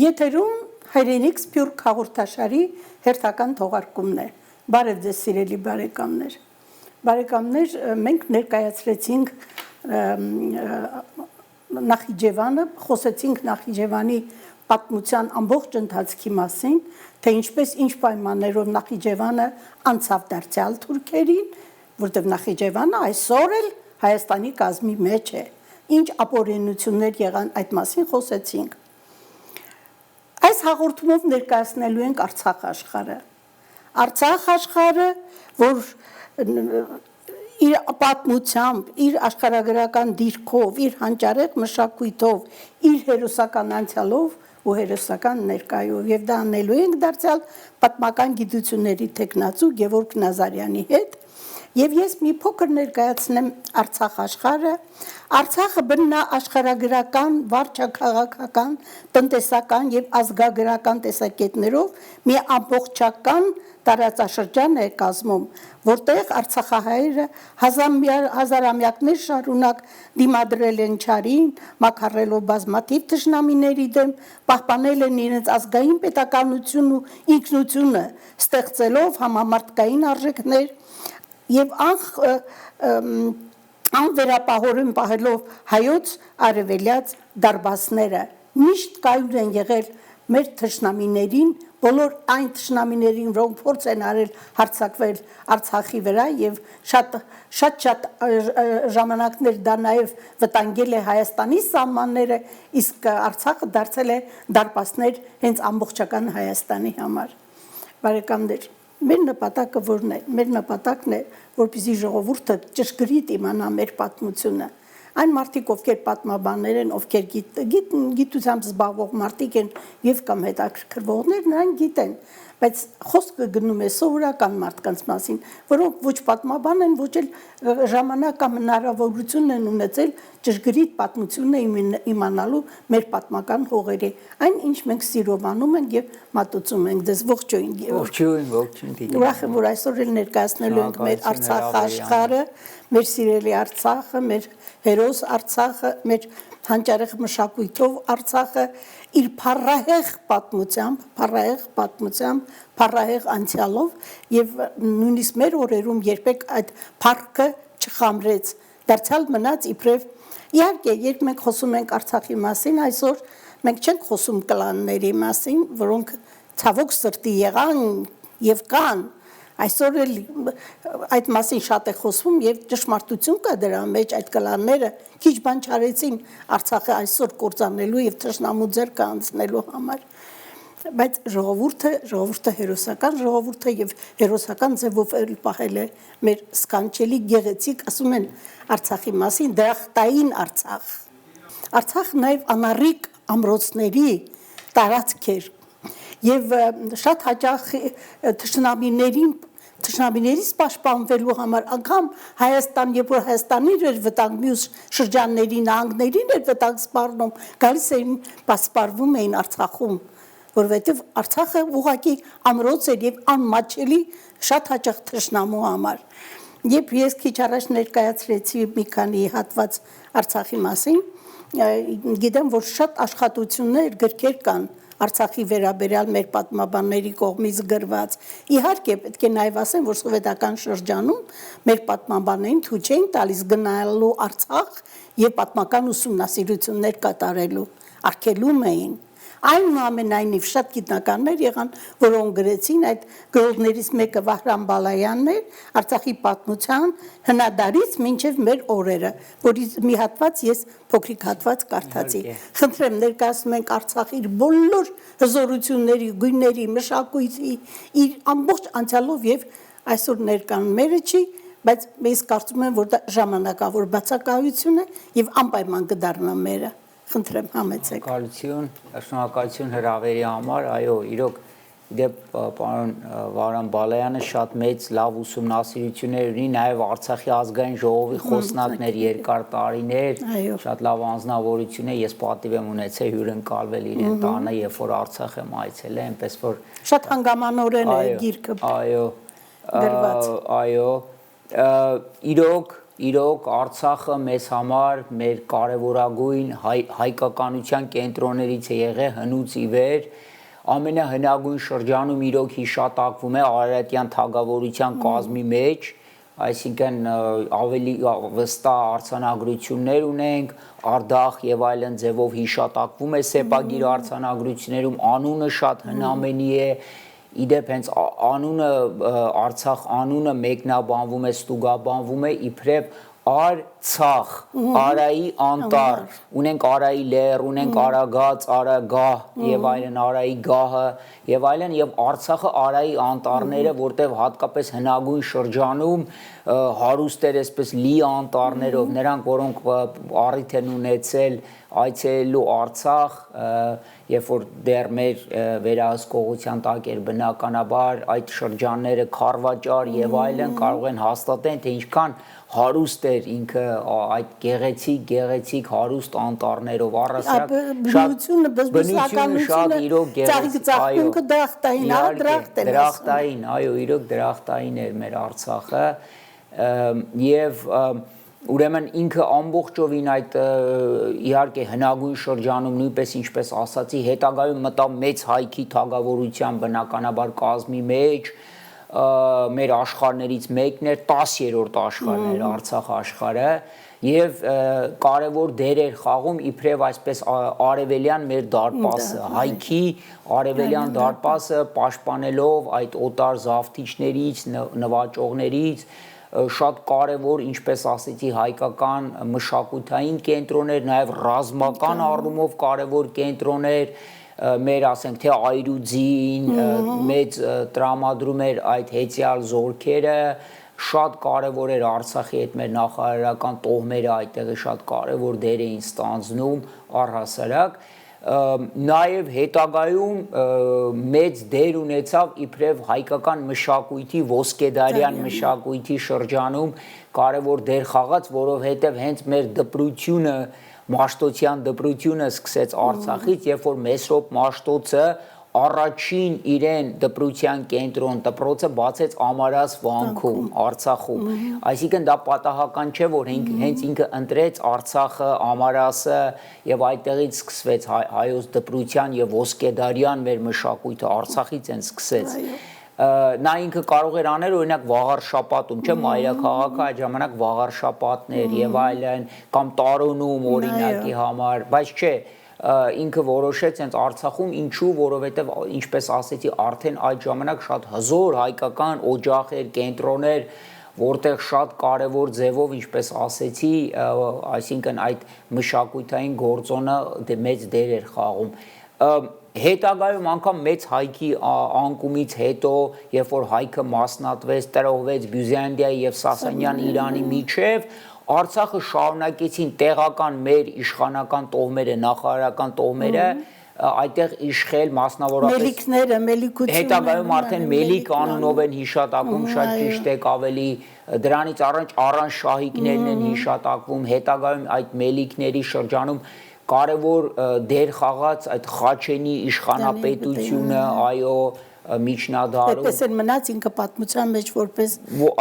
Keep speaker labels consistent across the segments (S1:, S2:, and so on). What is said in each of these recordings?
S1: Եթերում հայրենիք սփյուռք հաղորդաշարի հերթական թողարկումն է։ Բարև ձեզ սիրելի բարեկամներ։ Բարեկամներ, մենք ներկայացրեցինք Նախիջևանը, խոսեցինք Նախիջևանի պատմության ամբողջ ընթացքի մասին, թե ինչպես ինչ պայմաններով Նախիջևանը անցավ դարձյալ թուրքերին, որտեղ Նախիջևանը այսօր էլ Հայաստանի կազմի մեջ է։ Ինչ ապօրինություններ եղան, այդ մասին խոսեցինք։ Այս հաղորդումով ներկայացնելու ենք Արցախ աշխարհը։ Արցախ աշխարհը, որ իր պատմությամբ, իր աշխարհագրական դիրքով, իր հանճարեղ մշակույթով, իր հերոսական անցյալով ու հերոսական ներկայով, եւ դա անելու ենք դարձյալ պատմական գիտությունների տեխնացու Գևորգ Նազարյանի հետ, եւ ես մի փոքր ներկայացնեմ Արցախ աշխարհը։ Արցախը բննա աշխարհագրական, վարչաքաղաքական, տնտեսական եւ ազգագրական տեսակետներով մի ամբողջական տարածաշրջան է կազմում, որտեղ արցախահայերը հազարամյակներ շարունակ դիմադրել են չարին, մաքարելով բազմաթիվ թշնամիների դեմ, պահպանել են իրենց ազգային պետականությունն ու ինքնությունը, ստեղծելով համամարտկային արժեքներ եւ անվերապահորեն պահելով հայոց արևելյաց դարբասները։ Միշտ կայուն են եղել մեր թշնամիներին, բոլոր այն թշնամիներին, որոնք փորձ են արել հարձակվել Արցախի վրա եւ շատ ժամանակներ դա նաեւ վտանգել է Հայաստանի սահմանները, իսկ Արցախը դարձել է դարպասներ հենց ամբողջական Հայաստանի համար։ Բարեկամներ, մեր նպատակը որն է։ Մեր նպատակն է, որպեսզի ժողովուրդը ճշգրիտ իմանա մեր պատմությունը։ Այն մարդիկ, ովքեր պատմաբաններ են, ովքեր գիտությամբ զբաղվող մարդիկ են եւ կամ հետաքրքրվողներ, նրանք գիտեն, բայց խոսքը գնում է սովորական մարդկանց մասին, որոնք ոչ պատմաբան են, ոչ էլ ժամանակ կամ հնարավորություն են ունեցել ճշգրիտ պատմությունը իմանալու մեր պատմական հողերի։ Այն, ինչ մենք սիրով անում ենք եւ մատուցում ենք ձեզ։ Ողջույն։
S2: Ողջույն։
S1: Ուրախ եմ, որ այսօր էլ ներկայացնելու ենք մեր Արցախ աշխարհը, մեր սիրելի Արցախը, մեր հերոս Արցախը, մեր հանճարեղ մշակույթով Արցախը, իր փառահեղ պատմությամբ, փառահեղ անցյալով եւ նույնիսկ մեր օրերում երբեք այդ փառքը չխամրեց, դարձյալ մնաց իբրև։ Իհարկե, երբ մենք խոսում ենք Արցախի մասին, այսօր մենք չենք խոսում կլանների մասին, որոնք ցավոք սրտի եղան եւ կան։ Այսօր էլ այդ մասին շատ է խոսվում եւ ճշմարտություն կա դրա մեջ, այդ կլանները քիչ բան չարեցին Արցախը այսօր կործանելու եւ թշնամու ձեռքը անցնելու համար։ Բայց ժողովուրդը հերոսական ժողովուրդ է եւ հերոսական ձևով էլ պահել է մեր սքանչելի գեղեցիկ, ասում են Արցախի մասին, դրախտային Արցախ։ Արցախը նաեւ անառիկ ամրոցների տարածք էր եւ շատ հաճախ թշնամիներից պաշտպանվելու համար անգամ Հայաստան, երբ որ Հայաստանին էր վտանգ, մյուս շրջանների նահանգներին էր վտանգ սպառնում, գալիս էին սպառվում էին Արցախում, որովհետև Արցախը ուղղակի ամրոց էր եւ անմաչելի շատ հաճախ թշնամու համար։ Երբ ես քիչ առաջ ներկայացրեցի մի քանի հատված Արցախի մասին, գիտեմ, որ շատ աշխատություններ, գրքեր կան Արցախի վերաբերյալ մեր պատմաբանների կողմից գրված։ Իհարկե, պետք է նաև ասեմ, որ սովետական շրջանում մեր պատմաբաններին թույլ չէին տալիս գնալու Արցախ եւ պատմական ուսումնասիրություններ կատարելու, արգելում էին։ Այնուամենայնիվ շատ գիտնականներ եղան, որոնք գրեցին, այդ գրողներից մեկը Վահրամ Բալայանն էր, Արցախի պատմության հնադարից մինչև մեր օրերը, որից մի հատված ես փոքրիկ հատված կարդացի։ Խնդրեմ, ներկայացնում ենք Արցախի իր բոլոր հզորությունների, գույների, մշակույթի, իր ամբողջ անցյալով եւ այսօր ներկան մերը չի, բայց ես կարծում եմ, որ դա ժամանակավոր բացակայություն է եւ անպայման կդառնա մերը։ Խնդրեմ, համեցեք։
S2: Շնորհակալություն հրավերի համար, այո, իրոք դեպ պարոն Վահրամ Բալայանը շատ մեծ լավ ուսումնասիրություններ ունի, նաև Արցախի ազգային ժողովի խոսնակներ երկար տարիներ, շատ լավ անձնավորություն է, ես պատիվ եմ ունեցել հյուրընկալվել իրեն տանը, երբ որ Արցախ եմ այցելել, այնպես որ
S1: շատ հանգամանորեն է գիրքը
S2: գրված։ Այո, իրոք իրոք Արցախը մեզ համար մեր կարևորագույն հայկականության կենտրոններից է եղել հնուց ի վեր ամենահնագույն շրջանում իրոք հիշատակվում է Արարատյան թագավորության կազմի մեջ, այսինքն ավելի վստահ արձանագրություններ ունենք, Արդախ եւ այլն ձևով հիշատակվում է սեպագիր արձանագրություններում, անունը շատ հնամենի է, իդեպ հենց անունը Արցախ անունը մեկնաբանվում է, ստուգաբանվում է իբրև Արցախ, Արայի անտառ, ունենք Արայի լեռ, ունենք Արագած, Արագահ եւ այլն, Արայի գահը եւ այլն եւ Արցախը Արայի անտառները, որտեղ հատկապես հնագույն շրջանում հարուստ էր այսպես լի անտառներով, նրանք որոնք առիթ են ունեցել այցելելու Արցախ, երբ որ դեռ մեր վերահսկողության տակ էր բնականաբար այդ շրջանները Խարվաճար եւ այլն կարող են հաստատեն թե ինչքան հարուստ էր ինքը այդ գեղեցիկ հարուստ անտառներով առասարակ
S1: բնությունը բզբզականությունը
S2: իրոք
S1: ծաղիկը դրախտային,
S2: դրախտային, այո, իրոք դրախտային էր մեր Արցախը եւ ուրեմն ինքը ամբողջովին այդ իհարկե հնագույն շրջանում նույնպես ինչպես ասացի հետագայում մտավ մեծ հայքի թագավորության բնականաբար կազմի մեջ մեր աշխարհներից մեկն էր 10-րդ աշխարհն էր Արցախ աշխարհը եւ կարևոր դեր էր խաղում իբրև այսպես արևելյան մեր դարպասը հայքի արևելյան դարպասը պաշտպանելով այդ օտար զավթիչներից նվաճողներից շատ կարևոր ինչպես ասեցի հայկական մշակութային կենտրոններ նաեւ ռազմական առումով կարևոր կենտրոններ մեր ասենք թե այրուձին մեծ տրամադրում էր այդ հեծյալ զորքերը շատ կարևոր էր Արցախի հետ մեր նախարարական տոհմերը այդտեղը շատ կարևոր դեր էին ստանձնում առհասարակ նաև հետագայում մեծ դեր ունեցավ իբրև հայկական մշակույթի ոսկեդարյան մշակույթի շրջանում կարևոր դեր խաղաց որովհետև հենց մեր դպրությունը Մաշտոցյան դպրությունը սկսեց Արցախից, երբ որ Մեսրոպ Մաշտոցը առաջին իրեն դպրության կենտրոն դպրոցը բացեց Ամարաս վանքում, Արցախում։ Այսինքն դա պատահական չէ, որ հենց ինքը ընտրեց Արցախը, Ամարասը եւ այդտեղից սկսվեց հայոց դպրության եւ ոսկեդարյան մեր մշակույթը Արցախից են սկսեց։ Նա ինքը կարող էր անել օրինակ Վաղարշապատում, չէ՞, մայրաքաղաքը այդ ժամանակ Վաղարշապատներ եւ այլն կամ Տարոնում օրինակի համար, բայց չէ, ինքը որոշեց հենց Արցախում ինչու, որովհետեւ ինչպես ասեցի, արդեն այդ ժամանակ շատ հզոր հայկական օջախեր, կենտրոններ, որտեղ շատ կարևոր ձևով, ինչպես ասեցի, այսինքն այդ մշակութային գործոնը մեծ դեր էր խաղում։ Հետագայում անգամ մեծ հայքի անկումից հետո, երբ որ հայքը մասնատվեց, տրոհվեց Բյուզանդիայի եւ Սասանյան Իրանի միջև, Արցախը շարունակեցին տեղական մեր իշխանական տոհմերը, նախարարական տոհմերը այդտեղ իշխել մասնավորապես
S1: Մելիքները, մելիքությունը
S2: հետագայում արդեն Մելիք անունով են հիշատակվում, շատ ճիշտ է ավելի դրանից առաջ առանց շահիկներն են հիշատակվում, հետագայում այդ Մելիքների շրջանում կարևոր դեր խաղաց այդ Խաչենի իշխանապետությունը, այո, միջնադարում։
S1: Այդպես էլ մնաց ինքը պատմության մեջ որպես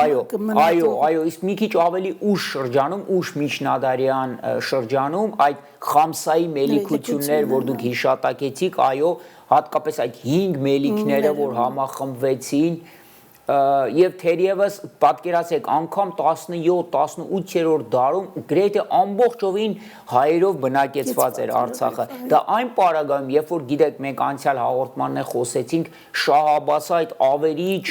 S2: այո, իսկ մի քիչ ավելի ուշ շրջանում, ուշ միջնադարյան շրջանում այդ Խամսայի մելիքություններ, որ դուք հիշատակեցիք, այո, հատկապես այդ 5 մելիքները, որ համախմբվեցին եւ թերևս պատկերացեք անգամ 17-18-րդ դարում գրեթե ամբողջովին հայերով բնակեցված էր Արցախը դա այն պարագայում երբ որ գիտեք մենք անցյալ հաղորդմանն խոսեցինք Շահ Աբբասը այդ ավերիչ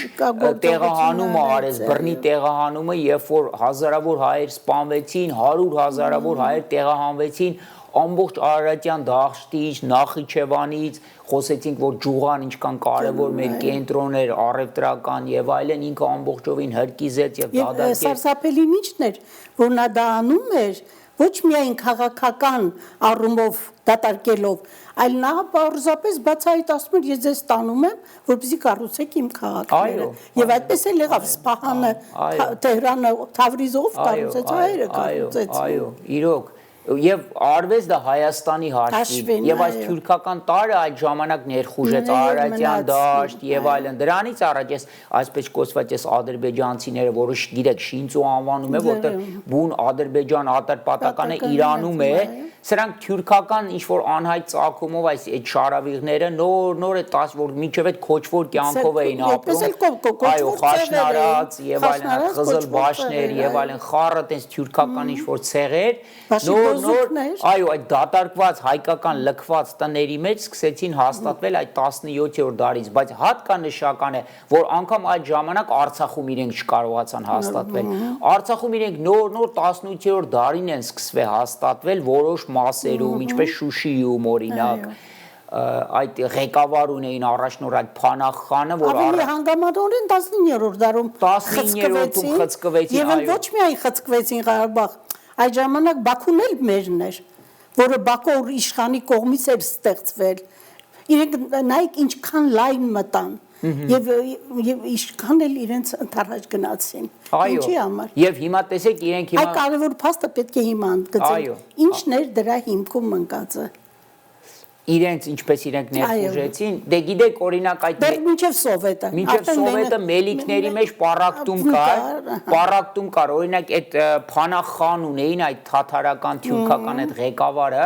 S2: տեղահանումը արեց բռնի տեղահանումը երբ որ հազարավոր հայեր սպանվեցին 100 հազարավոր հայեր տեղահանվեցին ամբողջ Արարատյան դաշտից, Նախիջևանից խոսեցինք, որ Ջուղան ինչքան կարևոր մեր կենտրոն էր, առևտրական եւ այլն, ինքը ամբողջովին հրկիզեց եւ դադարեց։
S1: Սարսափելին ինչն էր, որ նա դա անում էր, ոչ միայն քաղաքական առումով դատարկելով, այլ նա պարզապես բացահայտ ասում էր, ես ձեզ տանում եմ, որպեսզի կառուցեք իմ քաղաքները։ Եվ այդպես էլ եղավ Սպահանը, Թեհրանը, Թավրիզով կառուցեց, հայերը կառուցեցին։
S2: Այո, իրոք Եվ արվեստը Հայաստանի հաշվին եւ այս թուրքական տարը այդ ժամանակ ներխուժեց Արարատյան դաշտ եւ այլն դրանից առաջ այսպես կոչված այս ադրբեջանցիները որը գիտեք Շինծո անվանում է որտեղ բուն Ադրբեջան ատրպատականը Իրանում է սրանք թուրքական ինչ որ անհայտ ծագումով այս այդ շարավիղները նոր է տաս որ միջև այդ քոչվոր կյանքով էին ապրում այո խաշնարած եւ այլն խզıl բաշներ եւ այլն խառը տես թուրքական ինչ որ ցեղեր նոր այո այդ դատարկված հայկական լքված տների մեջ սկսեցին հաստատվել այդ 17-րդ դարից բայց հատկանշական է որ անգամ այդ ժամանակ Արցախում իրենք չկարողացան հաստատվել Արցախում իրենք նոր 18-րդ դարին են սկսվել հաստատվել որոշ մասերում ինչպես Շուշիում օրինակ այդ ղեկավար ունեին առաջնորդ այդ Փանախ խանը որ
S1: ավելի հանգամանորեն 19-րդ դարում
S2: 19-րդում խցկվեցին
S1: եւ ոչ միայն խցկվեցին Ղարաբաղ այդ ժամանակ Բաքուն էլ մերն էր որը Բաքու իշխանի կողմից էր ստեղծվել իրենք նայեք ինչքան լայն մտան եւ ինչքան էլ իրենց ընթരാճ գնացին ինչի համար
S2: եւ հիմա տեսեք իրենք հիմա
S1: այդ կարևոր փաստը պետք է հիմա ընդգծել ինչն էր դրա հիմքում ընկածը
S2: իրենց ինչպես իրենք ներխուժեցին դե գիտեք օրինակ այդ
S1: մինչև սովետը
S2: մելիքների մեջ պարակտում կար օրինակ այդ Փանախ խան ունեին այդ թաթարական թյուրքական այդ ղեկավարը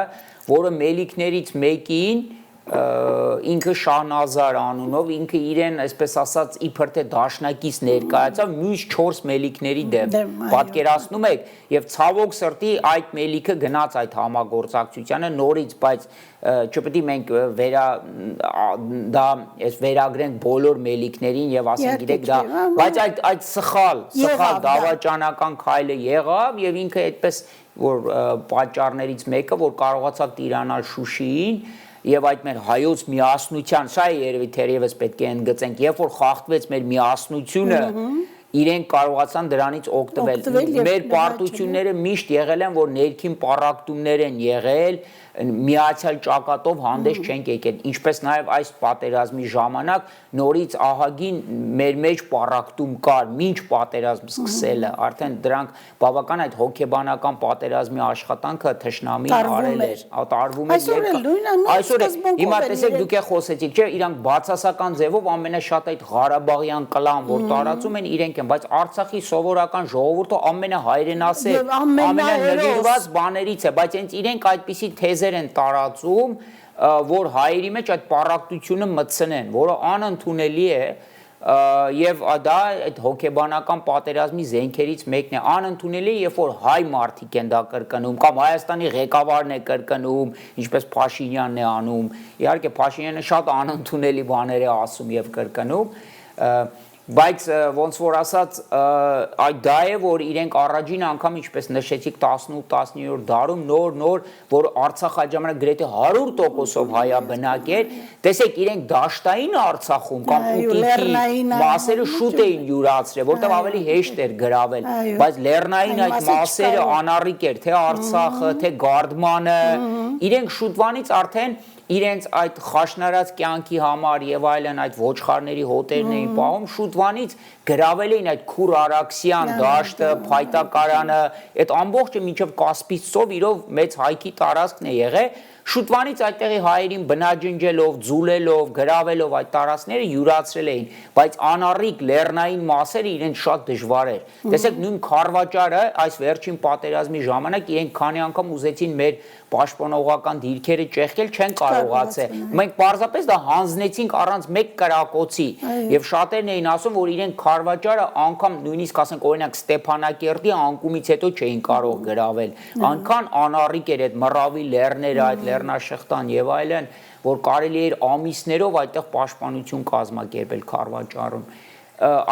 S2: որը մելիքներից մեկին ինքը Շահնազար անունով ինքը իրեն այսպես ասած իբր թե դաշնակից ներկայացավ մյուս 4 մելիքների դեմ պատկերացնում եք եւ ցավոք սրտի այդ մելիքը գնաց այդ համագործակցությանը նորից բայց չպետք է մենք դա այս վերագրենք բոլոր մելիքներին եւ ասենք գիտեք դա բայց այդ սխալ դավաճանական քայլը եղավ եւ ինքը այդպես որ պատճառներից մեկը որ կարողացավ տիրանալ Շուշիին Եվ այդ մեր հայոց միասնության, սա է երևի թերևս պետք է ընդգծենք, երբ որ խախտվեց մեր միասնությունը, իրենք կարողացան դրանից օգտվել։ Մեր պարտությունները միշտ եղել են, որ ներքին պառակտումներ են եղել, միացյալ ճակատով հանդես չենք եկել, ինչպես նաև այս պատերազմի ժամանակ նորից ահագին մեր մեջ պառակտում կար, մինչ պատերազմ սկսելը, արդեն դրանք բավական այդ հոգեբանական պատերազմի աշխատանքը թշնամին արել էր, տարվում էր այսօր հիմա տեսեք դուք եք խոսեցիք, չէ, իրանք բացասական ձևով ամենաշատ այդ Ղարաբաղյան կլան, որ տարածում են իրենք են, բայց Արցախի սովորական ժողովուրդը ամենահայրենասեր, ամենանվիրված բաներից է, բայց հենց իրենք այդպիսի թեզեր են տարածում, որ հայերի մեջ այդ պառակտությունը մտցնեն, որը անընդունելի է եւ դա այդ հոգեբանական պատերազմի զենքերից մեկն է անընդունելի երբ որ հայ մարդիկ են դա կրկնում կամ Հայաստանի ղեկավարն է կրկնում ինչպես Փաշինյանն է անում իհարկե Փաշինյանը շատ անընդունելի բաներ է ասում եւ կրկնում բայց ոնց որ ասած այդ դա է որ իրենք առաջին անգամ ինչպես նշեցիք 18-19-րդ դարում նոր որ Արցախ այդ ժամանակ գրեթե 100%-ով հայաբնակ էր տեսեք իրենք դաշտային Արցախում կամ ուտիքի մասերը շուտ էին յուրացրել որտեղ ավելի հեշտ էր գրավել բայց լեռնային այդ մասերը անառիկ էր թե Արցախը թե Գարդմանը իրենք շուտվանից արդեն իրենց այդ խաշնարած կյանքի համար եւ այլն այդ ոչխարների հոտերն էին պահում շուտվանից գրավել էին այդ Քուր Արաքսյան դաշտը, Փայտակարանը, այդ ամբողջը մինչև Կասպից ծով իրով մեծ հայքի տարածքն է եղել շուտվանից այդտեղի հայերին բնաջնջելով, ձուլելով, գրավելով այդ տարածքները յուրացրել էին, բայց անառիկ լեռնային մասերը իրենց շատ դժվար էր։ Տեսեք նույն Խարվաճարը այս վերջին պատերազմի ժամանակ իրենք քանի անգամ ուզեցին մեր պաշտպանողական դիրքերը ճեղքել չեն կարողացել։ Մենք պարզապես դա հանձնեցինք առանց մեկ կրակոցի եւ շատերն էին ասում, որ իրենք Խարվաճարը անգամ նույնիսկ ասենք օրինակ Ստեփանակերտի անկումից հետո չէին կարող գրավել։ Անքան անառիկ էր այդ մռավի լեռները, այդ լեռնաշղթան եւ այլն, որ կարելի էր ամիսներով այդտեղ պաշտպանություն կազմակերպել Խարվաճարում։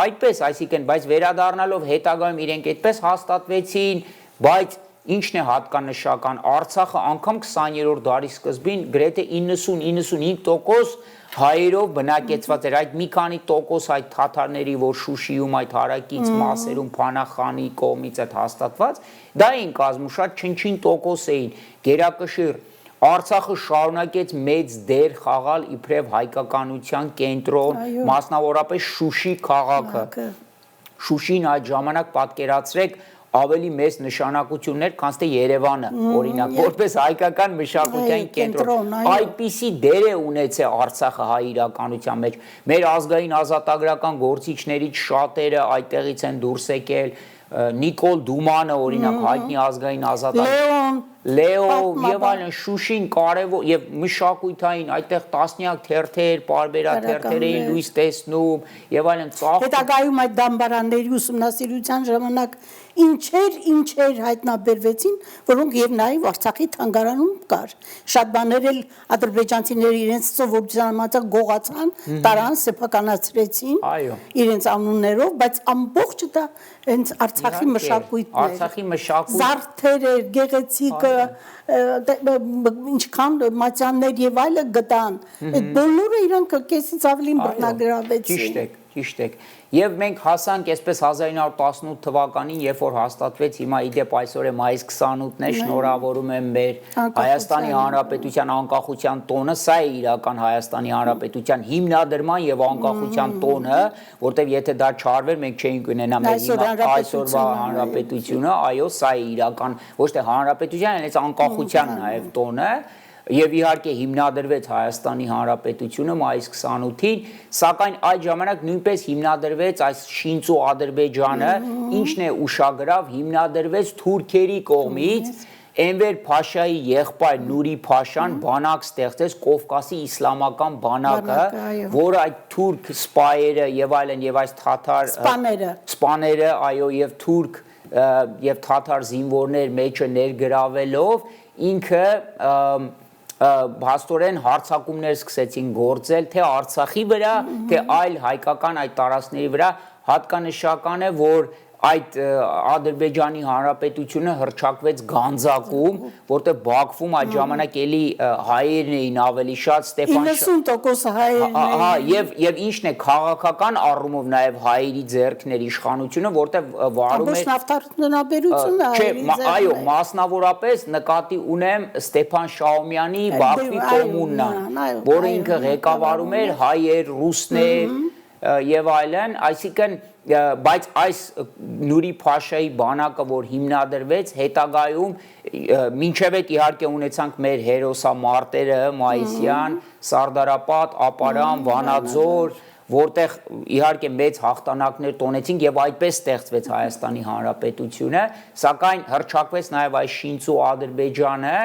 S2: Այդպես, այսինքն, բայց վերադառնալով հետագայում իրենք այդպես հաստատվեցին, բայց Ինչն է հատկանշական Արցախը անգամ 20-րդ դարի սկզբին գրեթե 90-95% հայերով բնակեցված էր այդ մի քանի տոկոս այդ թաթարների որ Շուշիում այդ հարակից մասերում Փանախանի կողմից այդ հաստատված դա էին կազմում շատ չնչին տոկոս էին գերակշիռ Արցախը շարունակեց մեծ դեր խաղալ իբրև հայկականության կենտրոն մասնավորապես Շուշի քաղաքը Շուշին այդ ժամանակ պատկերացրեք ավելի մեծ նշանակություններ, քան թե Երևանը, օրինակ, որպես հայկական մշակութային կենտրոն։ Այդպիսի դեր է ունեցել Արցախը հայ իրականության մեջ։ Մեր ազգային ազատագրական գործիչներից շատերը այդտեղից են դուրս եկել, Նիկոլ Դումանը, օրինակ, հայտնի ազգային ազատագրական Լեո եւ այլն Շուշին կարևոր եւ մշակութային այդտեղ տասնյակ թերթեր, պարբերաթերթեր էին լույս տեսնում եւ այլն ծաղ
S1: հետագայում այդ դամբարանների ուսումնասիրության ժամանակ ինչեր հայտնաբերվեցին, որոնք եւ նաեւ Արցախի թանգարանում կար։ Շատ բաներ էլ ադրբեջանցիները իրենց սովորության համաձայն գողացան, տարան, սեփականացրեցին իրենց անուններով, բայց ամբողջը դա հենց Արցախի մշակույթն էր։
S2: Արցախի մշակույթ
S1: Զարդերը, գեղեցիկ ինչքան մատյաններ եւ այլը գտան։ Այդ բոլորը իրանք կեսից ավելին բռնագրավեցին։
S2: Ճիշտ եք։ Եվ մենք հասանք այսպես 1918 թվականին, երբ որ հաստատվեց, հիմա իդեպ այսօր է մայիս 28-ն է, շնորհավորում եմ մեր Հայաստանի Հանրապետության անկախության տոնը, սա է իրական Հայաստանի Հանրապետության հիմնադրման եւ անկախության տոնը, որտեվ եթե դա չարվեր, մենք չէինք ունենա մեր այսօրվա հանրապետությունը, այո, սա է իրական ոչ թե հանրապետության, այլ անկախության նաեւ տոնը։ Եվ իհարկե հիմնադրվեց Հայաստանի Հանրապետությունը մայիս 28-ին, սակայն այդ ժամանակ նույնպես հիմնադրվեց այս Շինծո Ադրբեջանը, ինչն է ուշագրավ, հիմնադրվեց թուրքերի կողմից, Էնվեր Փաշայի եղբայր Նուրի Փաշան բանակ ստեղծեց Կովկասի իսլամական բանակը, որ այդ թուրք սպայերը եւ այլն եւ այս թաթար սպաները, այո, եւ թուրք եւ թաթար զինվորներ մեջը ներգրավելով ինքը հաստորեն հարձակումներ սկսեցին գործել թե Արցախի վրա, թե այլ հայկական այդ տարածքների վրա, հատկանշական է, որ այդ Ադրբեջանի Հանրապետությունը հռչակվեց Գանձակում, որտեղ Բաքվում այդ ժամանակ էլի հայերն էին ավելի շատ, Ստեփան
S1: 90% հայերն էին։
S2: Եվ ինչն է քաղաքական առումով նաև հայերի ձեռքներ իշխանությունը, որտեղ վարում էր
S1: նավթարդյունաբերությունը
S2: այո, մասնավորապես նկատի ունեմ Ստեփան Շահումյանի Բաքվի կոմունան, որը ինքը ղեկավարում էր հայեր, ռուսներ եւ այլն, այսինքն բայց այս Նուրի Փաշայի բանակը, որ հիմնադրվեց, հետագայում մինչև այդ իհարկե ունեցանք մեր հերոսամարտերը մայիսյան, Սարդարապատ, Ապարան, Վանաձոր, որտեղ իհարկե մեծ հաղթանակներ տոնեցինք եւ այդպես ստեղծվեց Հայաստանի Հանրապետությունը, սակայն հռչակվեց նաեւ այս Շինծո Ադրբեջանը,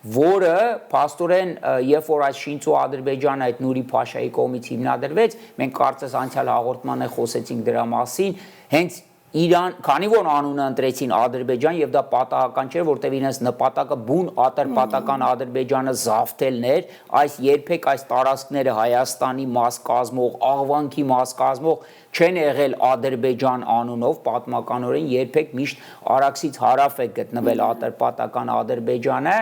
S2: որը փաստորեն երբ որ այս Շինծո Ադրբեջանը այդ Նուրի Փաշայի կողմից հիմնադրվեց, մենք կարծես անցյալ հաղորդման խոսեցինք դրա մասին, հենց Իրան, քանի որ անունը ընտրեցին Ադրբեջան եւ դա պատահական չէ, որտեղ իրենց նպատակը բուն ատրպատական Ադրբեջանը զավթելն էր, այս երբեք այս տարածքները Հայաստանի մաս կազմող, Աղվանքի մաս կազմող չեն եղել Ադրբեջան անունով, պատմականորեն երբեք միշտ Արաքսից հարավ է գտնվել ատրպատական Ադրբեջանը,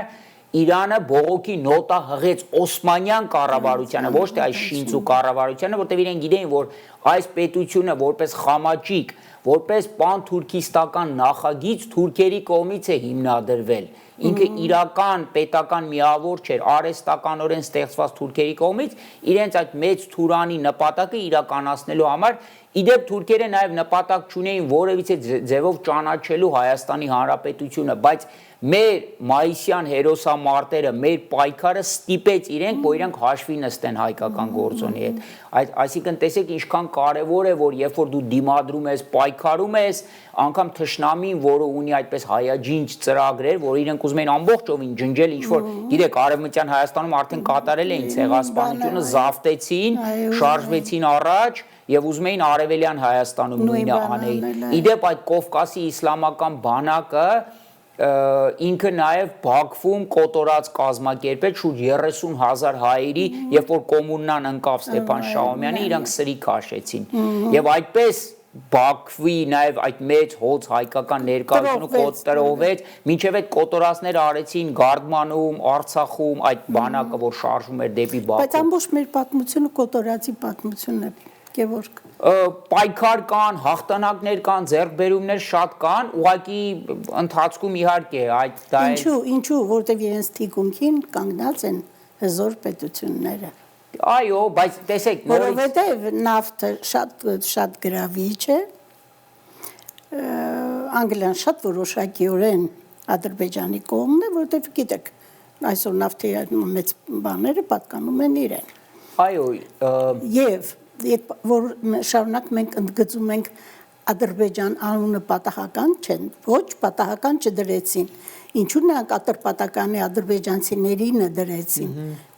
S2: Իրանը բողոքի նոտա հղեց Օսմանյան կառավարությանը, ոչ թե այս Շինծո կառավարությանը, որտեղ իրեն գիտեին, որ այս պետությունը որպես խամաճիկ, որպես պան-թուրքիստական նախագիծ թուրքերի կողմից է հիմնադրվել։ Ինքը իրական պետական միավոր չէր, արհեստականորեն ստեղծված թուրքերի կողմից, իրենց այդ մեծ թուրանի նպատակը իրականացնելու համար իդեպ թուրքերը նաև նպատակ չունեին որևիցե ձևով ճանաչելու Հայաստանի Հանրապետությունը, բայց մեր մայիսյան հերոսամարտերը, մեր պայքարը ստիպեց իրենք, որ իրենք հաշվի նստեն հայկական գործոնի հետ։ Այսինքն տեսեք ինչքան կարևոր է, որ երբ որ դու դիմադրում ես, պայքարում ես, անգամ թշնամին, որը ունի այդպես հայաջինջ ծրագրեր, որ իրենք ուզում են ամբողջովին ջնջել, ինչ որ գիտեք, Արևմտյան Հայաստանում արդեն կատարել էին ցեղասպանությունը, զավթեցին, շարժվեցին առաջ եւ ուզում էին Արևելյան Հայաստանում նույնը անեին։ Իդեպ այդ Կովկասի իսլամական բանակը ինքը նաև Բաքվում կոտորած կազմակերպեց շուրջ 30,000 հայերի, երբ որ կոմունան ընկավ Ստեփան Շահումյանը, իրանք սրի քաշեցին։ Եվ այդպես Բաքվի նաև այդ մեծ հոծ հայկական ներկայությունը կոտրովեց, մինչև այդ կոտորածները արեցին Գարդմանում, Արցախում, այդ բանակը, որ շարժվում էր դեպի Բաքու։
S1: Բայց ամբողջ մեր պատմությունը կոտորածի պատմությունն է, Գևորգ։
S2: Պայքար կան, հաղթանակներ կան, ձեռքբերումներ շատ կան, ուղղակի ընթացքում իհարկե այդ դա է։
S1: Ինչու, որտեղ իրենց թիկունքին կանգնած են հզոր պետությունները։
S2: Այո, բայց տեսեք,
S1: որովհետև նավթը շատ գրավիչ է, Անգլիան շատ որոշակիորեն Ադրբեջանի կողմն է, որովհետև գիտեք, այսօր նավթի մեծ բաները պատկանում են իրեն։
S2: Այո,
S1: Եվ որ շարունակ մենք ընդգծում ենք Ադրբեջան անունը պատահական չեն, ոչ պատահական չդրեցին։ Ինչու նրանք ատրպատականի ադրբեջանցիներին դրեցին,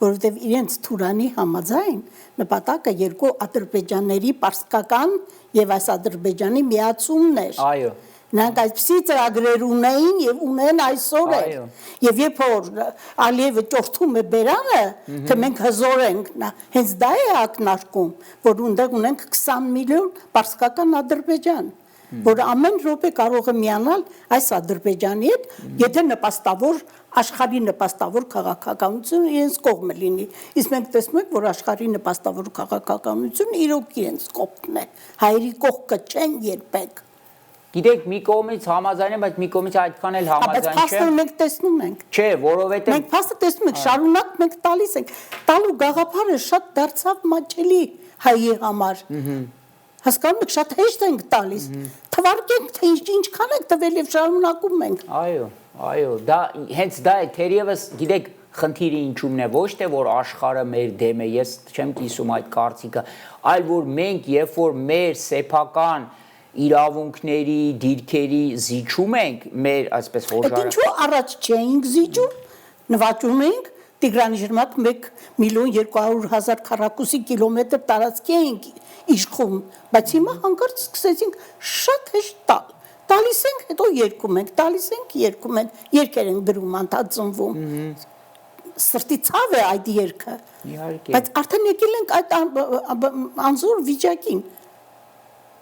S1: որովհետև իրենց Թուրանի համաձայն նպատակը երկու ադրբեջանների պարսկական եւ այս Ադրբեջանի միացումն էր։
S2: այո,
S1: Նրանք այսպիսի ծրագրեր ունեին եւ ունեն այսօր էլ։ Եվ երբ որ Ալիևը ճորթում է բերանը, թե մենք հզոր ենք, հենց դա է ակնարկում, որ ունեղ ունենք 20 միլիոն պարսկական Ադրբեջան, որ ամեն րոպե կարող է միանալ այս Ադրբեջանի հետ, եթե նպաստավոր աշխարհի նպաստավոր քաղաքականությունը իրենց կողմը լինի։ Իսկ մենք տեսնում ենք, որ աշխարհի նպաստավոր քաղաքականությունը իրոք իրենց կողմն է։ Հայերի կողքը չեն երբեք։
S2: Գիտեք, մի կողմից համաձայն եմ, բայց մի կողմից այդքան էլ
S1: Բայց
S2: համաձայն
S1: փաստը
S2: չեմ։
S1: մենք տեսնում ենք։
S2: Չէ, որովհետև
S1: Մենք փաստը տեսնում ենք, շարունակ մենք տալիս ենք։ Տալու գաղափարը շատ դարձավ մաչելի հայի համար։ Հասկանում եք, շատ հեշտ ենք տալիս։ Թվարկենք, թե ինչքան ենք տվել եւ շարունակում ենք։
S2: Այո, դա հենց դա է, թերևս գիտեք, խնդիրը ինչումն է, ոչ թե որ աշխարհը մեր դեմ է, ես չեմ կիսում այդ կարծիքը, այլ որ մենք երբ որ մեր սեփական իրավունքների, դիրքերի զիջում ենք, մեր այսպես
S1: Այդ ինչու առաջ չէինք զիջում, նվաճում էինք Տիգրանի Ժրմակ 1.200.000 քառակուսի կիլոմետր տարածքի էինք իշխում, բայց հիմա հանկարծ սկսեցինք շատ հեշտ տալ։ Տալիս ենք, հետո երկում ենք, տալիս ենք, երկում ենք, երկեր են գրում, անդածնվում։ Սրտի ցավ է այդ երկը։
S2: Իհարկե։
S1: Բայց արդեն եկել ենք այդ անզոր վիճակին։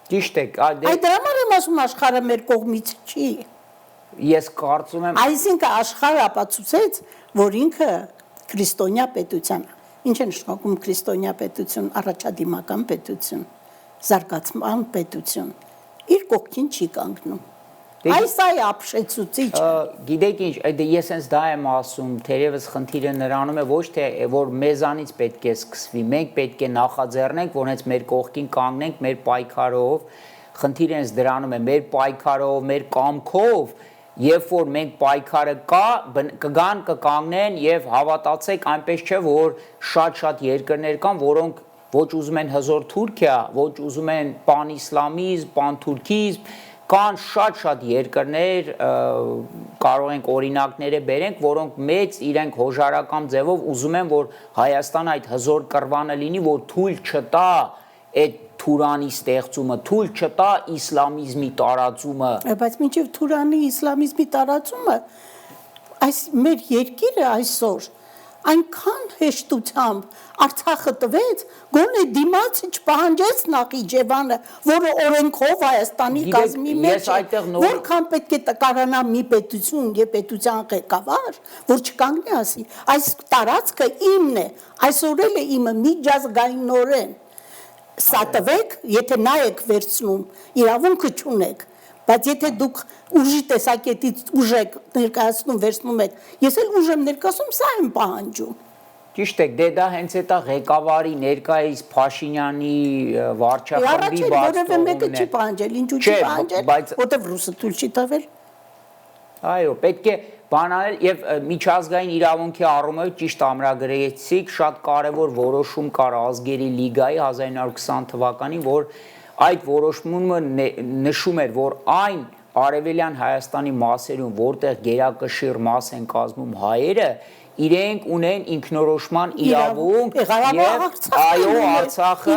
S2: Ճիշտ է,
S1: Այդ դրա համար եմ ասում աշխարհը մեր կողմից չի։
S2: ես կարծում եմ
S1: Այսինքն աշխարհը ապացուցեց, որ ինքը քրիստոնյա պետության, ինչ է նշանակում քրիստոնյա պետություն, առաջադիմական պետություն, զարգացման պետություն, իր կողքին չի կանգնում։ Այս այ ապշեցուցիչ։
S2: Գիտեք ինչ, ես հենց դա եմ ասում, թերևս խնդիրը նրանում է ոչ թե որ մեզանից պետք է սկսվի, մենք պետք է նախաձեռնենք, որ հենց մեր կողքին կանգնենք մեր պայքարով, խնդիրը հենց դրանում է, մեր պայքարով, մեր կամքով, երբ որ մենք պայքարը կա, կգան, կկանգնեն եւ հավատացեք, այնպես չէ, որ շատ երկրներ կան, որոնք ոչ ուզում են հզոր Թուրքիա, ոչ ուզում են պանիսլամիզմ, պանթուրքիզմ, կան շատ երկրներ, կարող ենք օրինակները բերենք, որոնք մեծ իրենք հոժարական ձևով ուզում են, որ Հայաստանը այդ հզոր կռվանը լինի, որ թույլ չտա այդ Թուրանի ստեղծումը, թույլ չտա իսլամիզմի տարածումը։
S1: Բայց մինչև Թուրանի իսլամիզմի տարածումը, այս մեր երկիրը այսօր այնքան հեշտությամբ Արցախը տվեց, գոնե դիմացը չպահանջեց Նախիջևանը, որը օրենքով Հայաստանի կազմի մեջ է, որքան պետք է տկարանա մի պետություն եւ պետության ղեկավար, որ չկանգնի ասի, այս տարածքը իմն է, այսօր էլ է իմը միջազգայինորեն, սա տվեք, եթե նա եք վերցնում, իրավունքը չունեք, բայց եթե դուք ուժի տեսակետից ուժ եք ներկայացնում, վերցնում եք, ես էլ ուժ եմ ներկայացնում, սա եմ պահանջում։
S2: Ճիշտ է, դա հենց է ղեկավարի ներկայիս Փաշինյանի վարչախմբի
S1: որևէ մեկը չի պահանջել, ինչու չի պահանջել, որտեվ ռուսը թույլ չի տվել։
S2: Այո, պետք է բան անել եւ միջազգային իրավունքի առումով ճիշտ ամրագրեցիք, շատ կարեւոր որոշում կար ազգերի լիգայի 1920 թվականին, որ այդ որոշումը նշում էր, որ այն Արևելյան Հայաստանի մասերում, որտեղ գերակշիռ մաս են կազմում հայերը, իրենք ունեն ինքնորոշման իրավունք եւ այո Արցախը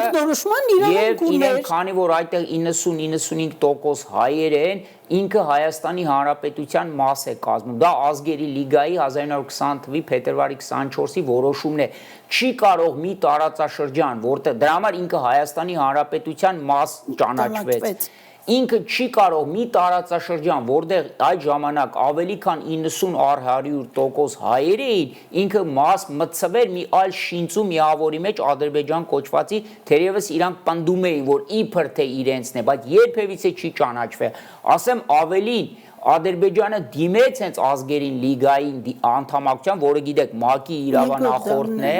S2: եւ իրենք քանի որ այդտեղ 90-95% հայեր են, ինքը Հայաստանի Հանրապետության մաս է կազմում։ Դա ազգերի լիգայի 1920 թվականի փետրվարի 24-ի որոշումն է։ Չի կարող մի տարածաշրջան, որտեղ դրա համար ինքը Հայաստանի Հանրապետության մաս ճանաչվեց։ Ինքը չի կարող մի տարածաշրջան, որտեղ այդ ժամանակ ավելի քան 90 առ 100% հայեր էին, ինքը մաս մտցվեր մի այլ շինծու միավորի մեջ Ադրբեջան կոչվածի, թերևս իրանք պնդում էին, որ իբր թե իրենցն է, բայց երբևիցե չի ճանաչվել։ Ասեմ ավելին, Ադրբեջանը դիմեց հենց ազգերին լիգային անդամակցության, որը գիտեք ՄԱԿ-ի իրավանախորդն է,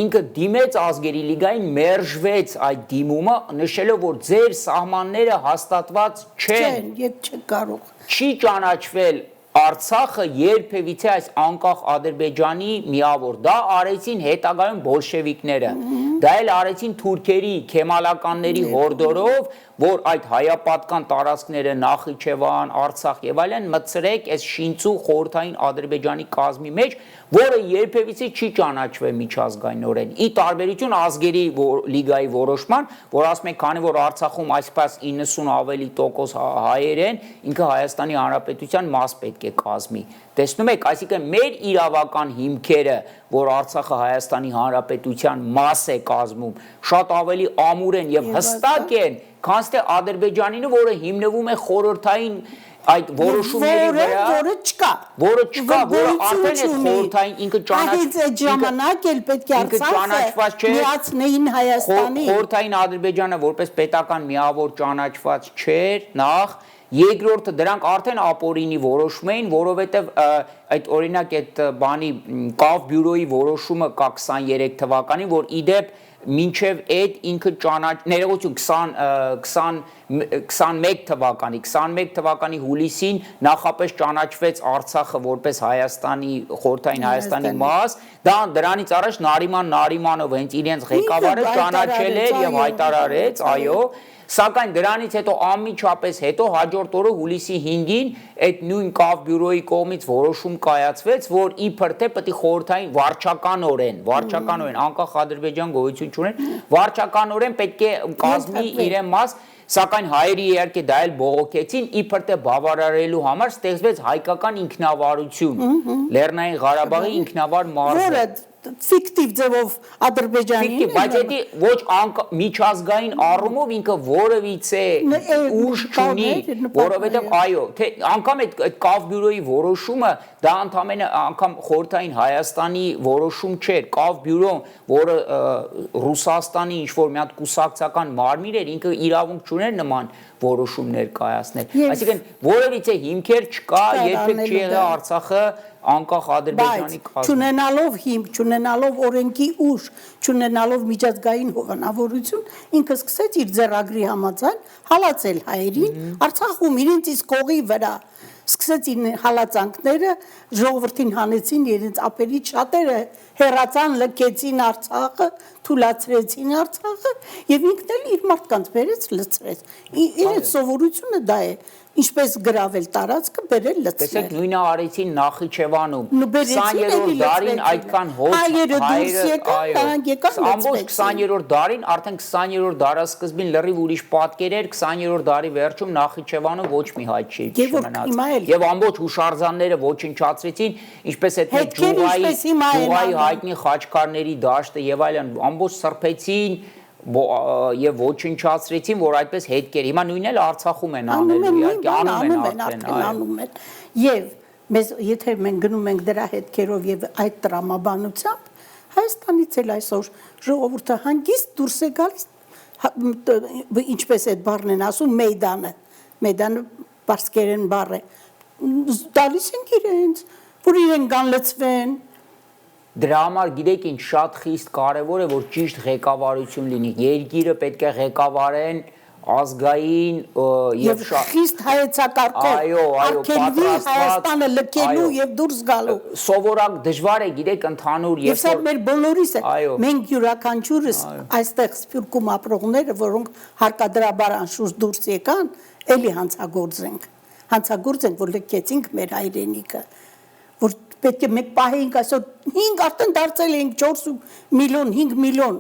S2: ինքը դիմեց ազգերի լիգային, մերժվեց այդ դիմումը, նշելով, որ ձեր սահմանները հաստատված չեն,
S1: եւ չկարող
S2: չի ճանաչվել Արցախը երբևիցե այս անկախ Ադրբեջանի միավոր, դա արեցին հետագայում բոլշևիկները, դա էլ արեցին թուրքերի, քեմալականների հորդորով, որ այդ հայապատկան տարածքները Նախիջևան, Արցախ եւ այլն մտցրեք այս շինծու խորհրդային Ադրբեջանի կազմի մեջ, որը երբևիցե չի ճանաչվել միջազգայինորեն։ Ի տարբերություն ազգերի լիգայի որոշման, որ ասում են, քանի որ Արցախում այսպես 90 ավելի տոկոս հայեր են, ինքը Հայաստանի Հանրապետության մաս պետք է կազմի։ Տեսնում եք, այսինքն մեր իրավական հիմքերը, որ Արցախը Հայաստանի Հանրապետության մաս է կազմում, շատ ավելի ամուր են եւ հստակ են, քան թե Ադրբեջանինը, որը հիմնվում է խորհրդային այդ որոշումների վրա, որը չկա, որը արդեն է խորհրդային, ինքը
S1: ժամանակ էլ պետք է Արցախը միացնեին Հայաստանի։
S2: Խորհրդային Ադրբեջանը որպես պետական միավոր ճանաչված չէր նախ, երկրորդը դրանք արդեն ապօրինի որոշում էին, որովհետև այդ օրինակ այդ բանի Կավ բյուրոյի որոշումը կա 23 թվականին, որ իդեպ մինչև այդ ինքը ներողություն 21 թվականի հուլիսին նախապես ճանաչվեց Արցախը որպես Հայաստանի խորհրդային Հայաստանի մաս, դրանից առաջ Նարիման Նարիմանով հենց իրենց ղեկավարը ճանաչել էր եւ հայտարարեց, այո, սակայն դրանից հետո անմիջապես հետո հաջորդ օրը հուլիսի 5-ին այդ նույն Կավ բյուրոյի կողմից որոշում կայացվեց, որ իբր թե պետք է խորհրդային վարչականորեն անկախ Ադրբեջան գոյություն չունեն, վարչականորեն պետք է կազմի իրեն մաս, սակայն հայերի իհարկե դա էլ բողոքեցին, իբր թե բավարարելու համար ստեղծվեց հայկական ինքնավարություն, Լեռնային Ղարաբաղի ինքնավար մարզը,
S1: ֆիկտիվ ձևով Ադրբեջանի,
S2: բայց դա ոչ միջազգային առումով ինքը որևիցե ուժ չունի, որովհետև այո, թե անգամ այդ Կավ բյուրոյի որոշումը դա ընդամենը անգամ խորհրդային Հայաստանի որոշում չէր, Կավ բյուրոն, որը Ռուսաստանի ինչ-որ մի հատ կուսակցական մարմին էր, ինքը իրավունք չուներ նման որոշումներ կայացնել, այսինքն որևիցե հիմքեր չկա, երբեք չի եղել Արցախը անկախ Ադրբեջանի կազմում։
S1: Չունենալով հիմք, չունենալով օրենքի ուժ, չունենալով միջազգային հովանավորություն, ինքը սկսեց իր ձեռագրի համաձայն հալածել հայերին, Արցախում իրենց իսկ կողի վրա սկսեց իր հալածանքները, ժողովրդին հանեցին իրենց ափերից շատերը հեռացան, լքեցին Արցախը, թուլացրեցին Արցախը եւ ինքն էլ իր մարդկանց բերեց լցրեց։ Իրենց սովորությունը դա է, ինչպես գրավել տարածքը, բերել լցնել։
S2: Տեսեք, նույնը արեցին Նախիջևանում 20-րդ դարին այդքան հոտ
S1: հայերը դուրս եկան,
S2: ամբողջ 20-րդ դարին, արդեն 20-րդ դարասկզբին լրիվ ուրիշ պատկեր էր, 20-րդ դարի վերջում Նախիջևանում ոչ մի հայ չի չմնաց։ Եվ ամբողջ հուշարձանները ոչնչացրեցին, ինչպես այդ Ջուղայի հայտնի խաչքարների դաշտը եւ այլն, ամբողջ սրբեցին եւ ոչնչացրեցին, որ այդպես հետքեր։ Հիմա նույնն էլ Արցախում են անելու, իհարկե
S1: անում են։ Եվ մեզ եթե մենք գնում ենք դրա հետքերով եւ այդ տրամաբանությամբ, Հայաստանից էլ այսօր ժողովուրդը հանգիստ դուրս է գալիս, ինչպես այդ բառն են ասում, մեյդանը պարսկերեն բառ է, տալիս են իրենց, որ իրեն կան լցվեն։
S2: Դրա համար գիտեք ինչ շատ խիստ կարևոր է, որ ճիշտ ղեկավարություն լինի, երկիրը պետք է ղեկավարեն ազգային
S1: եւ խիստ հայեցակարգով, արգելվի Հայաստանը լքելու եւ դուրս գալու։
S2: Սովորակ դժվար է, գիտեք, ընդհանուր
S1: եւ սա մեր բոլորիս է։ Մենք յուրաքանչյուրս այստեղ Սփյուռքում ապրողները, որոնք հարկադրաբար անշուշտ դուրս եկան, էլի հանցագործ ենք, որ լքեցինք մեր հայրենիքը, որ պետք է մեկ պահեինք այսօր 5 արդեն դարձել ենք 4 միլիոն, 5 միլիոն։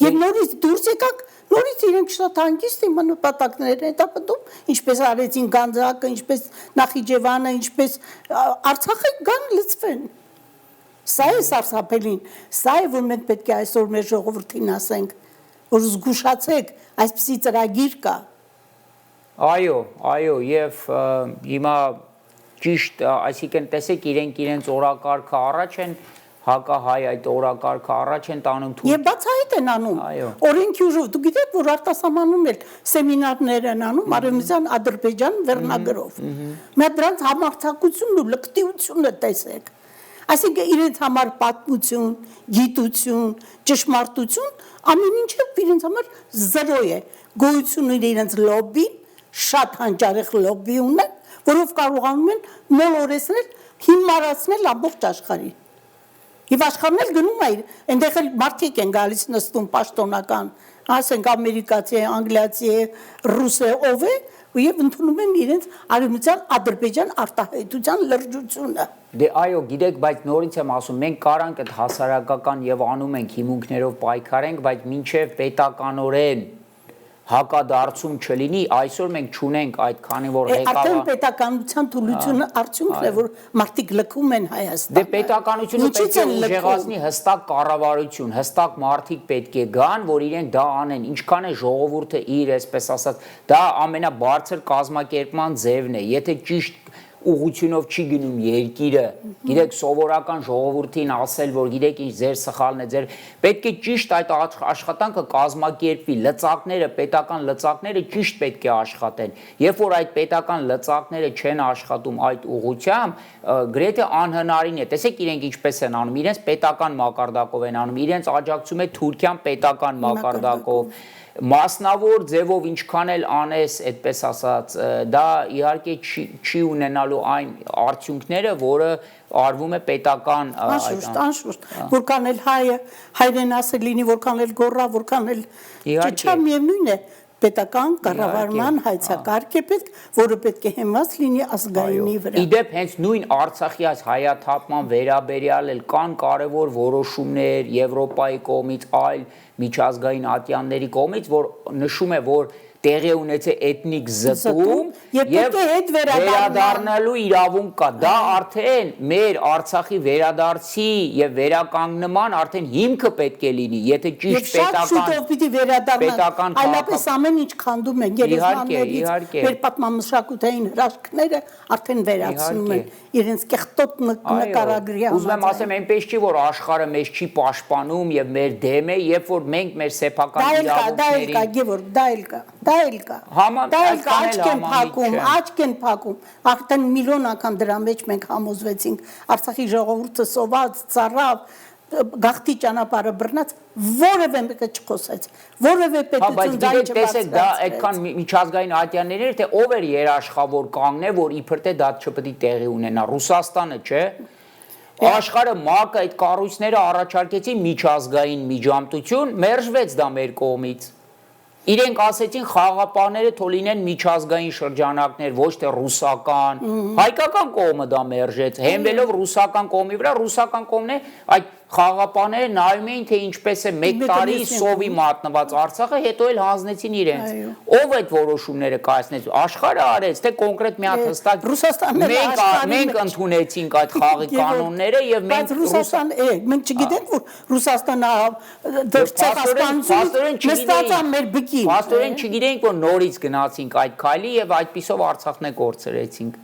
S1: Եվ նորից դուրս եկանք, նորից իրենք շատ հանգիստ իմ նպատակներ են հետապնդում, ինչպես արեցին Գանձակը, ինչպես Նախիջևանը, ինչպես Արցախը կան լցվեն։ Սա է սարսափելին, սա է, որ մենք պետք է այսօր մեր ժողովրդին ասենք, որ զգուշացեք, այսպիսի ծրագիր կա։
S2: Այո, եւ հիմա ճիշտ, այսինքն տեսեք իրենց օրակարգը առաջ են, հակահայ այդ օրակարգը առաջ են տանում
S1: Եվ բացահայտ են անում, օրենքի ուժով, դու գիտեք, որ արտասահմանում էլ սեմինարներ են անում, Արևմտյան Ադրբեջան վերնագրով, մի հատ դրանց համարձակությունն ու լկտիությունը տեսեք, Այսինքն իրենց համար պատմություն, գիտություն, ճշմարտություն ամեն ինչը իրենց համար զրո է։ Գոյություն ունի իրենց լոբին, շատ հանճարեղ լոբի ունեն, որով կարողանում են մոլորեցնել, հիմարացնել ամբողջ աշխարհին։ Եվ աշխարհն էլ գնում է, այնտեղ էլ մարդիկ են գալիս նստում պաշտոնական, ասենք ամերիկացի է, անգլիացի է, ռուս է, ով է, եւ ընդունում են իրենց արևմտյան Ադրբեջան արտահայտության լրջությունը։
S2: Դե այո, գիտեք, բայց նորից եմ ասում, մենք կարանք այդ հասարակական եւ անում ենք հիմունքներով պայքարենք, բայց մինչեւ պետականորեն հակադարձում չլինի, այսօր մենք չունենք այդ, քանի որ
S1: Արդեն պետականության թուլությունը արդյունքն է, որ մարդիկ լքում են Հայաստան։
S2: Դե պետականությունը պետք է ուժեղացնի հստակ կառավարություն, հստակ մարդիկ պետք է գան, որ իրենք դա անեն, ինչքան է ժողովուրդը իր, այսպես ասած, դա ամենաբարձր կազմակերպման ձևն է, եթե ճիշտ ուղղությունով չի գնում երկիրը, գիտեք, սովորական ժողովրդին ասել, որ գիտեք ինչ ձեր սխալն է, ձեր պետք է ճիշտ այդ աշխատանքը կազմակերպվի, լծակները, պետական լծակները ճիշտ պետք է աշխատեն։ Երբ որ այդ պետական լծակները չեն աշխատում այդ ուղղությամբ, գրեթե անհնարին է։ Տեսեք իրենք ինչպես են անում, իրենց պետական մակարդակով են անում, իրենց աջակցում է Թուրքիան պետական մակարդակով։ Մասնավոր ձևով ինչքան էլ անես, այդպես ասած, դա իհարկե չի ունենալու այն արդյունքները, որը արվում է պետական
S1: Անշուշտ, որքան էլ հայրենասեր լինի, որքան էլ գոռա, որքան էլ չչա միևնույն է, պետական կառավարման հայցակարգ է պետք, որը պետք է հիմնված լինի ազգայինի վրա։
S2: Իդեպ հենց նույն Արցախի այս հայաթափման վերաբերյալ էլ կան կարևոր որոշումներ Եվրոպայի կողմից, այլ միջազգային ատյանների կողմից, որ նշում է, որ տեղի ունեցել էթնիկ զտում եւ վերադառնալու իրավունք կա։ Դա արդեն մեր Արցախի վերադարձի եւ վերականգնման արդեն հիմքը պետք է լինի, եթե ճիշտ
S1: շուտով պիտի վերադառնան, այլապես ամեն ինչ քանդում են գերեզմաններից, մեր պատմամշակութային հրաշքները արդեն վերացնում են իրենց կեղտոտ նկարագրի համար։
S2: Ուզում եմ ասեմ, այնպես չի, որ աշխարհը մեզ չի պաշտպանում եւ մեր դեմ է, երբ որ մենք մեր սեփական իրավունքներին
S1: դա էլ կա, աչք են փակում, արդեն միլիոն անգամ դրա մեջ մենք համոզվեցինք, Արցախի ժողովուրդը սոված, ծառավ, գաղթի ճանապարհը բռնած, որևէ մեկը չխոսեց, որևէ պետություն դա
S2: չբացվեց։ Դա այդքան միջազգային ատյաններ էր, թե ով էր երաշխավոր կանգնե, որ իբր թե դա չպետք է տեղի ունենա, Ռուսաստանը, չէ։ Աշխարհը ՄԱԿ-ը այդ կառույցները առաջարկեցին միջազգային միջամտություն, մերժվեց դա մեր կողմից։ Իրենք ասեցին խաղապահները թող լինեն միջազգային շրջանակներ, ոչ թե ռուսական, հայկական կողմը դա մերժեց, հենվելով ռուսական կողմի վրա, ռուսական կողմն է այդ խաղապահները նայում էին, թե ինչպես է մեկ տարի սովի մատնված Արցախը, հետո էլ հանձնեցին իրենց։ Ով այդ որոշումները կայացնեց, աշխարհը արեց, թե կոնկրետ մի հատ հստակ մենք ընդունեցինք այդ խաղի կանոնները եւ մենք
S1: մենք չգիտենք, որ Ռուսաստանը ցեղասպանություն նստած է մեր բկին։
S2: Փաստորեն չգիտենք, որ նորից գնացինք այդ քայլի եւ այդպիսով Արցախն է կորցրեցինք։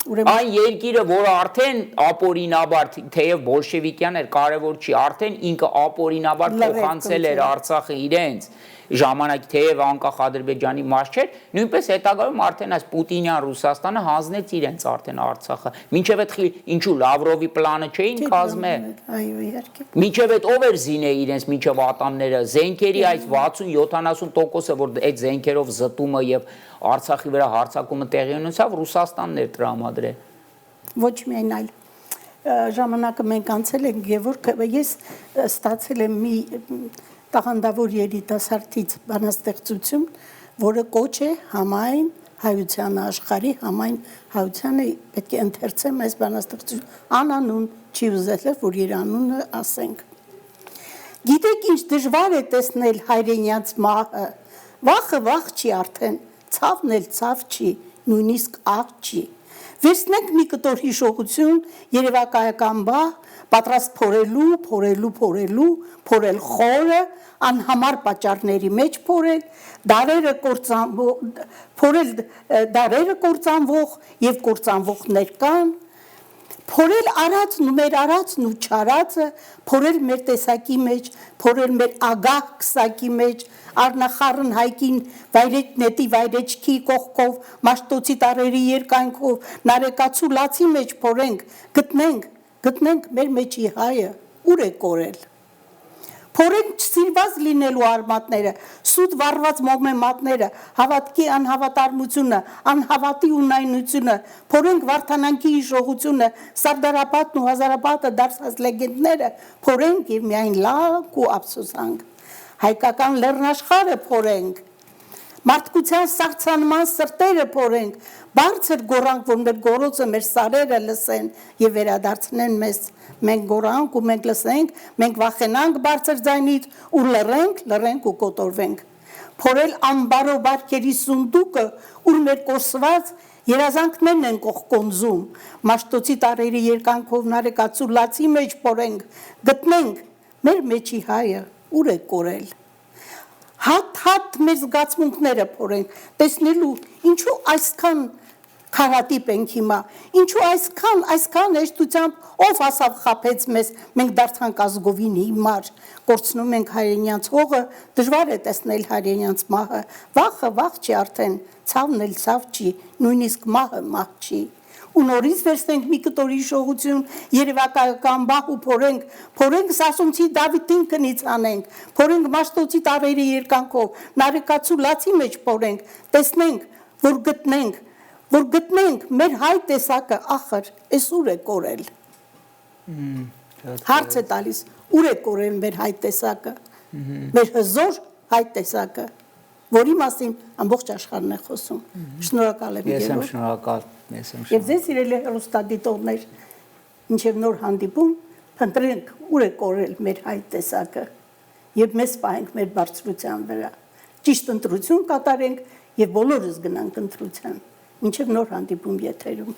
S2: Այն երկիրը, որը արդեն ապօրինաբար, թեև բոլշևիկյան էր, կարևոր չի, արդեն ինքը ապօրինաբար փոխանցել էր Արցախը իրենց ժամանակ, թեև անկախ Ադրբեջանի մաս չէր, նույնպես հետագայում արդեն այս Պուտինյան Ռուսաստանը հանձնեց իրենց արդեն Արցախը։ Մինչև այդ ինչու Լավրովի պլանը չէին կազմել։
S1: Այո, իհարկե։
S2: Մինչև այդ ով էր զինել իրենց մինչև ատամները, զենքերի այս 60-70%-ը, որ այդ զենքերով զտումը եւ Արցախի վրա հարձակումը տեղի ունեցավ, Ռուսաստանն էր տրամադրել։
S1: Ոչ միայն այլ ժամանակը մենք անցել ենք եւ որ ես ստացել եմ մի տաղանդավոր երիտասարդից բանաստեղծություն, որը կոչ է համայն հայության աշխարհի, համայն հայությանը պետք է ընթերցեմ այս բանաստեղծություն, անանուն չի ուզել, որ իր անունը ասենք։ Գիտեք ինչ դժվար է տեսնել հայրենյաց մահը, վախը վախ չի արդեն, ցավն էլ ցավ չի, նույնիսկ աղ չի։ Վերցնենք մի կտոր հիշողություն, երևակայական բահ, պատրաստ փորել խորը, անհամար պատճառների մեջ փորել, դարերը կործանվող եւ կործանվողներ կան, փորել արածն ու մեր արածն ու չարածը, փորել մեր տեսակի մեջ, փորել մեր ագահ քսակի մեջ, առնախառն հայկին վայրեջնետի վայրեջքի կողքով, մաշտոցի տարերի երկայնքով, նարեկացու լացի մեջ փորենք, գտնենք գտնենք մեր մեջի հայը, ուր է կորել։ Փորենք չսիրված լինելու արմատները, սուտ վառված մոմեմատները, հավատքի անհավատարմությունը, անհավատի ունայնությունը, փորենք Վարդանանքի հիշողությունը, Սարդարապատն ու Հազարապատը դարձած լեգենդները, փորենք եւ միայն լաք ու ափսոսանք։ Հայկական լեռնաշխարհը փորենք, մարդկության սառցանման սրտերը փորենք, բարձր գորանք, որ մեր գորոցը մեր սարերը լսեն եւ վերադարձնեն մեզ։ Մենք գորանք ու մենք լսենք, մենք վախենանք բարձր ձայնից ու լռենք ու կոտորվենք։ Փորել անբարո բարքերի սունդուկը, ուր մեր կորսված երազանքներն են կողկոնզում։ Մաշտոցի տարերի երկանքով նարեկացու լացի մեջ փորենք, գտնենք մեր մեջի հայը, ուր է կորել։ Հատ մեր զգացմունքները փորենք, տեսնելու ինչու այսքան քարատիպ ենք հիմա, ինչու այսքան հեշտությամբ ով հասավ խափեց մեզ, մենք դարձանք ազգովին հիմար, կորցնում ենք հայրենյանց հողը, դժվար է տեսնել հայրենյանց մահը, վախը վախ չի արդեն, ցավն էլ ցավ չի, նույնիսկ մահը մահ չի։ Ու նորից վերցնենք մի կտոր հիշողություն, երևակայական բահ ու փորենք Սասունցի Դավիթին քնից անենք, փորենք Մաշտոցի տարերի երկանքով, նարեկացու լացի մեջ փորենք, տեսնենք, որ գտնենք մեր հայ տեսակը, ախր, էս ուր է կորել։ Հարց է տալիս, ուր է կորել մեր հայ տեսակը, մեր հզոր հայ տեսակը, որի մասին ամբողջ աշխարհն է խոսում։ Շնորհակալ եմ։
S2: Ես եմ շնորհակալ։
S1: Եվ ձեզ սիրելի հեռուստադիտողներ, մինչև նոր հանդիպում, փնտրենք ուր է կորել մեր հայ տեսակը եւ մեզ պահենք մեր բարձրության վրա։ Ճիշտ ընտրություն կատարենք եւ բոլորս գնանք ընտրության։ Մինչև նոր հանդիպում եթերում։